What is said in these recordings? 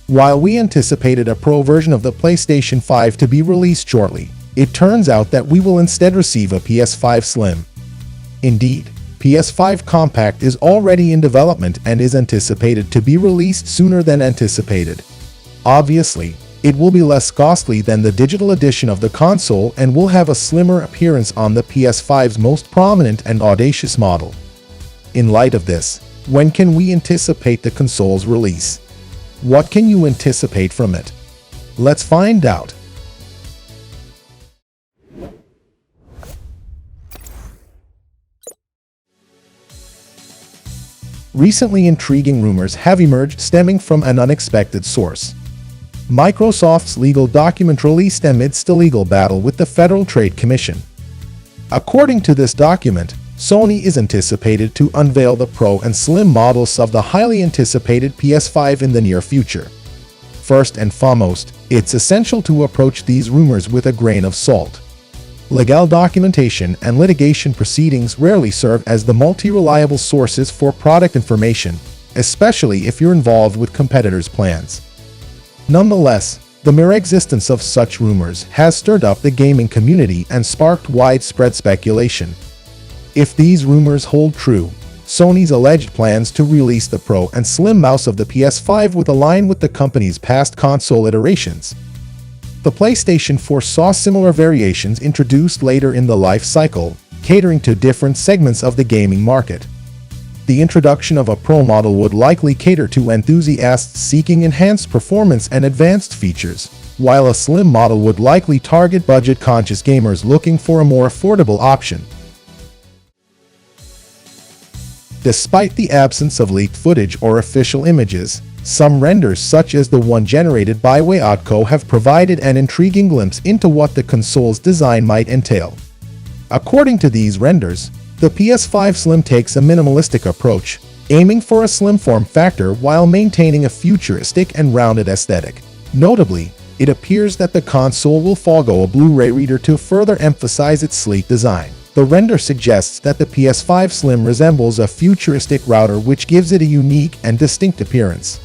While we anticipated a Pro version of the PlayStation 5 to be released shortly, it turns out that we will instead receive a PS5 Slim. Indeed, PS5 Compact is already in development and is anticipated to be released sooner than anticipated. Obviously, it will be less costly than the digital edition of the console and will have a slimmer appearance on the PS5's most prominent and audacious model. In light of this, when can we anticipate the console's release? What can you anticipate from it? Let's find out. Recently, intriguing rumors have emerged stemming from an unexpected source. Microsoft's legal document released amidst a legal battle with the Federal Trade Commission. According to this document, Sony is anticipated to unveil the Pro and Slim models of the highly anticipated PS5 in the near future. First and foremost, it's essential to approach these rumors with a grain of salt. Legal documentation and litigation proceedings rarely serve as the multi-reliable sources for product information, especially if you're involved with competitors' plans. Nonetheless, the mere existence of such rumors has stirred up the gaming community and sparked widespread speculation. If these rumors hold true, Sony's alleged plans to release the Pro and Slim mouse of the PS5 would align with the company's past console iterations. The PlayStation 4 saw similar variations introduced later in the life cycle, catering to different segments of the gaming market. The introduction of a Pro model would likely cater to enthusiasts seeking enhanced performance and advanced features, while a Slim model would likely target budget-conscious gamers looking for a more affordable option. Despite the absence of leaked footage or official images, some renders such as the one generated by Wayotco have provided an intriguing glimpse into what the console's design might entail. According to these renders, the PS5 Slim takes a minimalistic approach, aiming for a slim form factor while maintaining a futuristic and rounded aesthetic. Notably, it appears that the console will forego a Blu-ray reader to further emphasize its sleek design. The render suggests that the PS5 Slim resembles a futuristic router, which gives it a unique and distinct appearance.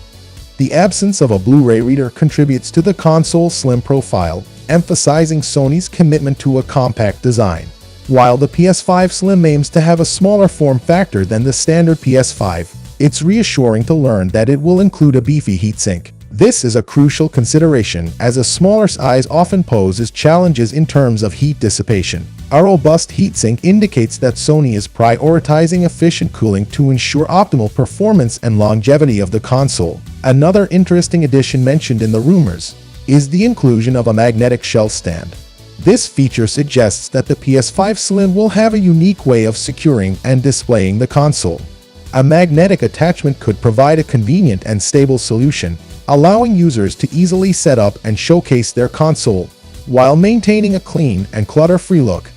The absence of a Blu-ray reader contributes to the console's slim profile, emphasizing Sony's commitment to a compact design. While the PS5 Slim aims to have a smaller form factor than the standard PS5, it's reassuring to learn that it will include a beefy heatsink. This is a crucial consideration, as a smaller size often poses challenges in terms of heat dissipation. A robust heatsink indicates that Sony is prioritizing efficient cooling to ensure optimal performance and longevity of the console. Another interesting addition mentioned in the rumors is the inclusion of a magnetic shelf stand. This feature suggests that the PS5 Slim will have a unique way of securing and displaying the console. A magnetic attachment could provide a convenient and stable solution, allowing users to easily set up and showcase their console, while maintaining a clean and clutter-free look.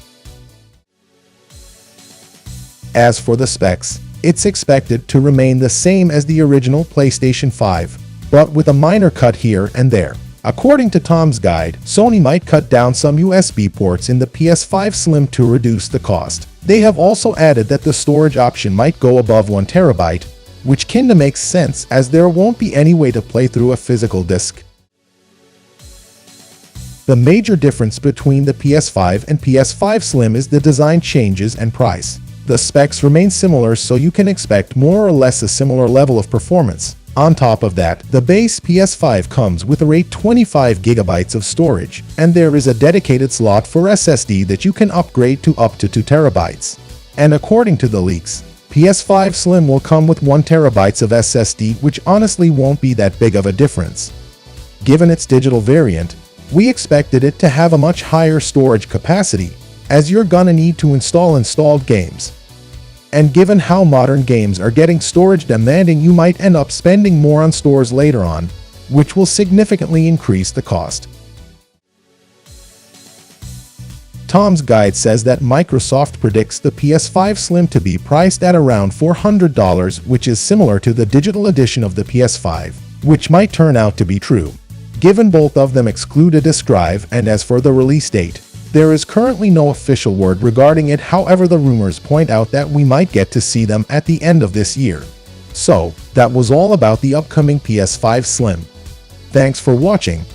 As for the specs, it's expected to remain the same as the original PlayStation 5, but with a minor cut here and there. According to Tom's Guide, Sony might cut down some USB ports in the PS5 Slim to reduce the cost. They have also added that the storage option might go above 1 TB, which kinda makes sense as there won't be any way to play through a physical disc. The major difference between the PS5 and PS5 Slim is the design changes and price. The specs remain similar, so you can expect more or less a similar level of performance. On top of that, the base PS5 comes with a RAID 25 GB of storage, and there is a dedicated slot for SSD that you can upgrade to up to 2 TB. And according to the leaks, PS5 Slim will come with 1 TB of SSD, which honestly won't be that big of a difference. Given its digital variant, we expected it to have a much higher storage capacity, as you're gonna need to install installed games. And given how modern games are getting storage demanding, you might end up spending more on stores later on, which will significantly increase the cost. Tom's Guide says that Microsoft predicts the PS5 Slim to be priced at around $400, which is similar to the digital edition of the PS5, which might turn out to be true, given both of them exclude a disk drive. And as for the release date, there is currently no official word regarding it. However, the rumors point out that we might get to see them at the end of this year. So, that was all about the upcoming PS5 Slim. Thanks for watching.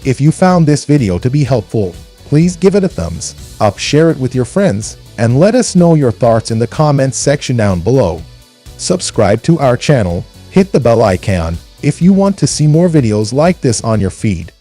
If you found this video to be helpful, please give it a thumbs up, share it with your friends, and let us know your thoughts in the comments section down below. Subscribe to our channel, hit the bell icon if you want to see more videos like this on your feed.